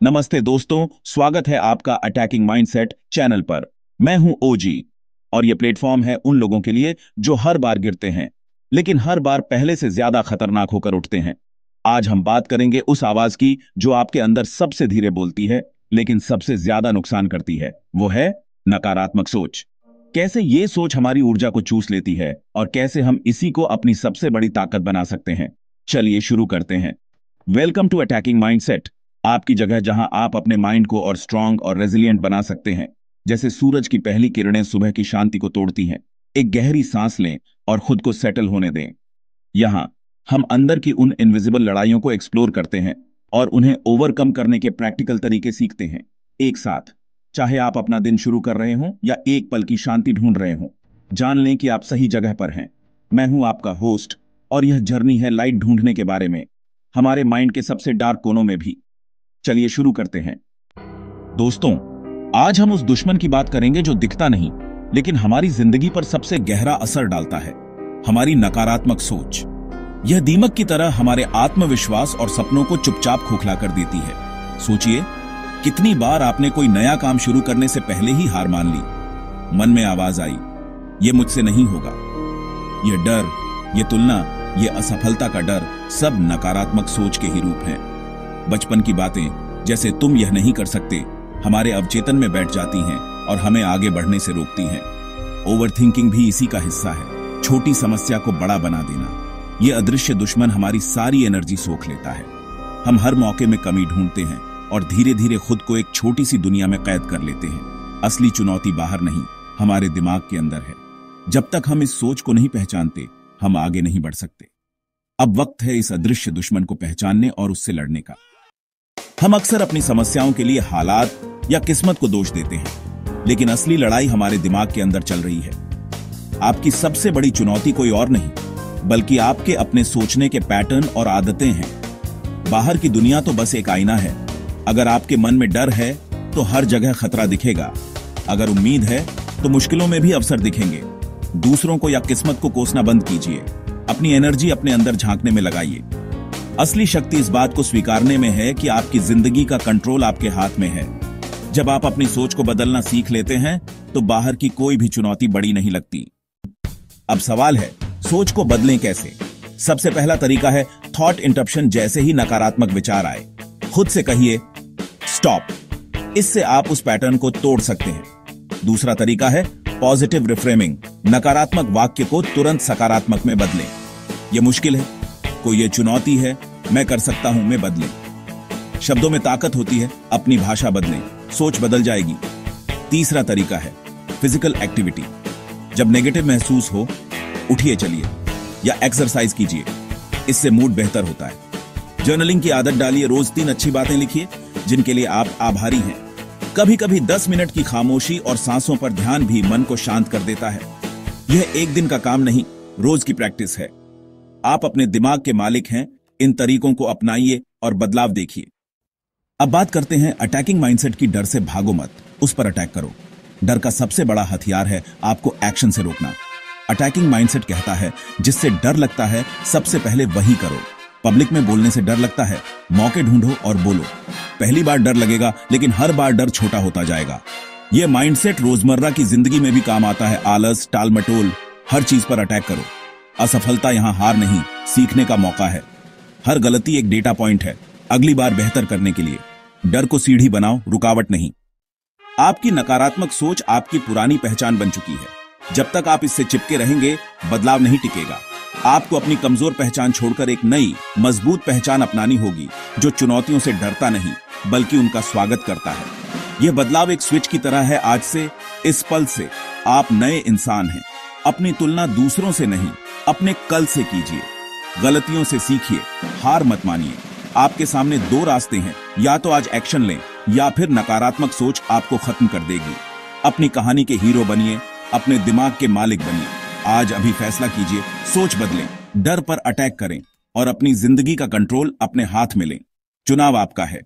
नमस्ते दोस्तों, स्वागत है आपका अटैकिंग माइंडसेट चैनल पर। मैं हूं ओजी और यह प्लेटफॉर्म है उन लोगों के लिए जो हर बार गिरते हैं लेकिन हर बार पहले से ज्यादा खतरनाक होकर उठते हैं। आज हम बात करेंगे उस आवाज की जो आपके अंदर सबसे धीरे बोलती है लेकिन सबसे ज्यादा नुकसान करती है। वो है नकारात्मक सोच। कैसे ये सोच हमारी ऊर्जा को चूस लेती है और कैसे हम इसी को अपनी सबसे बड़ी ताकत बना सकते हैं। चलिए शुरू करते हैं। वेलकम टू अटैकिंग माइंडसेट, आपकी जगह जहां आप अपने माइंड को और स्ट्रांग और रेजिलिएंट बना सकते हैं। जैसे सूरज की पहली किरणें सुबह की शांति को तोड़ती हैं। एक गहरी सांस लें और खुद को सेटल होने दें। यहां हम अंदर की उन इनविजिबल लड़ाइयों को एक्सप्लोर करते हैं और उन्हें ओवरकम करने के प्रैक्टिकल तरीके सीखते हैं एक साथ। चाहे आप अपना दिन शुरू कर रहे हों या एक पल की शांति ढूंढ रहे हों, जान लें कि आप सही जगह पर हैं। मैं हूं आपका होस्ट और यह जर्नी है लाइट ढूंढने के बारे में, हमारे माइंड के सबसे डार्क कोनों में भी। चलिए शुरू करते हैं। दोस्तों, आज हम उस दुश्मन की बात करेंगे जो दिखता नहीं लेकिन हमारी जिंदगी पर सबसे गहरा असर डालता है, हमारी नकारात्मक सोच। यह दीमक की तरह हमारे आत्मविश्वास और सपनों को चुपचाप खोखला कर देती है। सोचिए, कितनी बार आपने कोई नया काम शुरू करने से पहले ही हार मान ली। मन में आवाज आई, यह मुझसे नहीं होगा। यह डर, यह तुलना, यह असफलता का डर सब नकारात्मक सोच के ही रूप हैं। बचपन की बातें जैसे तुम यह नहीं कर सकते हमारे अवचेतन में बैठ जाती हैं और हमें आगे बढ़ने से रोकती हैं। ओवरथिंकिंग भी इसी का हिस्सा है, छोटी समस्या को बड़ा बना देना। यह अदृश्य दुश्मन हमारी सारी एनर्जी सोख लेता है। हम हर मौके में कमी ढूंढते हैं और धीरे धीरे खुद को एक छोटी सी दुनिया में कैद कर लेते हैं। असली चुनौती बाहर नहीं, हमारे दिमाग के अंदर है। जब तक हम इस सोच को नहीं पहचानते, हम आगे नहीं बढ़ सकते। अब वक्त है इस अदृश्य दुश्मन को पहचानने और उससे लड़ने का। हम अक्सर अपनी समस्याओं के लिए हालात या किस्मत को दोष देते हैं, लेकिन असली लड़ाई हमारे दिमाग के अंदर चल रही है। आपकी सबसे बड़ी चुनौती कोई और नहीं बल्कि आपके अपने सोचने के पैटर्न और आदतें हैं। बाहर की दुनिया तो बस एक आईना है। अगर आपके मन में डर है तो हर जगह खतरा दिखेगा। अगर उम्मीद है तो मुश्किलों में भी अवसर दिखेंगे। दूसरों को या किस्मत को कोसना बंद कीजिए, अपनी एनर्जी अपने अंदर झांकने में लगाइए। असली शक्ति इस बात को स्वीकारने में है कि आपकी जिंदगी का कंट्रोल आपके हाथ में है। जब आप अपनी सोच को बदलना सीख लेते हैं तो बाहर की कोई भी चुनौती बड़ी नहीं लगती। अब सवाल है, सोच को बदलें कैसे? सबसे पहला तरीका है थॉट इंटरप्शन। जैसे ही नकारात्मक विचार आए, खुद से कहिए स्टॉप। इससे आप उस पैटर्न को तोड़ सकते हैं। दूसरा तरीका है पॉजिटिव रिफ्रेमिंग। नकारात्मक वाक्य को तुरंत सकारात्मक में बदलें। यह मुश्किल है, कोई ये चुनौती है, मैं कर सकता हूं में बदलें। शब्दों में ताकत होती है, अपनी भाषा बदलें, सोच बदल जाएगी। तीसरा तरीका है फिजिकल एक्टिविटी। जब नेगेटिव महसूस हो, उठिए चलिए या एक्सरसाइज कीजिए, इससे मूड बेहतर होता है। जर्नलिंग की आदत डालिए, रोज 3 अच्छी बातें लिखिए जिनके लिए आप आभारी हैं। कभी कभी 10 मिनट की खामोशी और सांसों पर ध्यान भी मन को शांत कर देता है। यह एक दिन का काम नहीं, रोज की प्रैक्टिस है। आप अपने दिमाग के मालिक हैं। इन तरीकों को अपनाइए और बदलाव देखिए। अब बात करते हैं अटैकिंग माइंडसेट की। डर से भागो मत, उस पर अटैक करो। डर का सबसे बड़ा हथियार है आपको एक्शन से रोकना। अटैकिंग माइंडसेट कहता है, जिससे डर लगता है सबसे पहले वही करो। पब्लिक में बोलने से डर लगता है, मौके ढूंढो और बोलो। पहली बार डर लगेगा लेकिन हर बार डर छोटा होता जाएगा। यह माइंडसेट रोजमर्रा की जिंदगी में भी काम आता है। आलस, टालमटोल, हर चीज पर अटैक करो। असफलता यहां हार नहीं, सीखने का मौका है। हर गलती एक डेटा पॉइंट है, अगली बार बेहतर करने के लिए। डर को सीढ़ी बनाओ, रुकावट नहीं। आपकी नकारात्मक सोच आपकी पुरानी पहचान बन चुकी है। जब तक आप इससे चिपके रहेंगे, बदलाव नहीं टिकेगा। आपको अपनी कमजोर पहचान छोड़कर एक नई, मजबूत पहचान अपनानी होगी जो चुनौतियों से डरता नहीं बल्कि उनका स्वागत करता है। यह बदलाव एक स्विच की तरह है। आज से, इस पल से आप नए इंसान हैं। अपनी तुलना दूसरों से नहीं, अपने कल से कीजिए। गलतियों से सीखिए, हार मत मानिए। आपके सामने 2 रास्ते हैं, या तो आज एक्शन लें या फिर नकारात्मक सोच आपको खत्म कर देगी। अपनी कहानी के हीरो बनिए, अपने दिमाग के मालिक बनिए। आज अभी फैसला कीजिए, सोच बदलें, डर पर अटैक करें और अपनी जिंदगी का कंट्रोल अपने हाथ में लें। चुनाव आपका है।